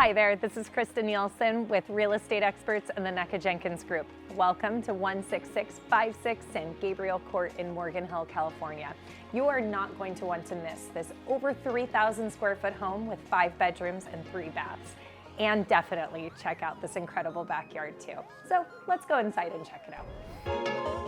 Hi there, this is Krista Nielsen with Real Estate Experts in the NECA Jenkins Group. Welcome to 16656 in Gabriel Court in Morgan Hill, California. You are not going to want to miss this over 3,000 square foot home with 5 bedrooms and 3 baths. And definitely check out this incredible backyard too. So let's go inside and check it out.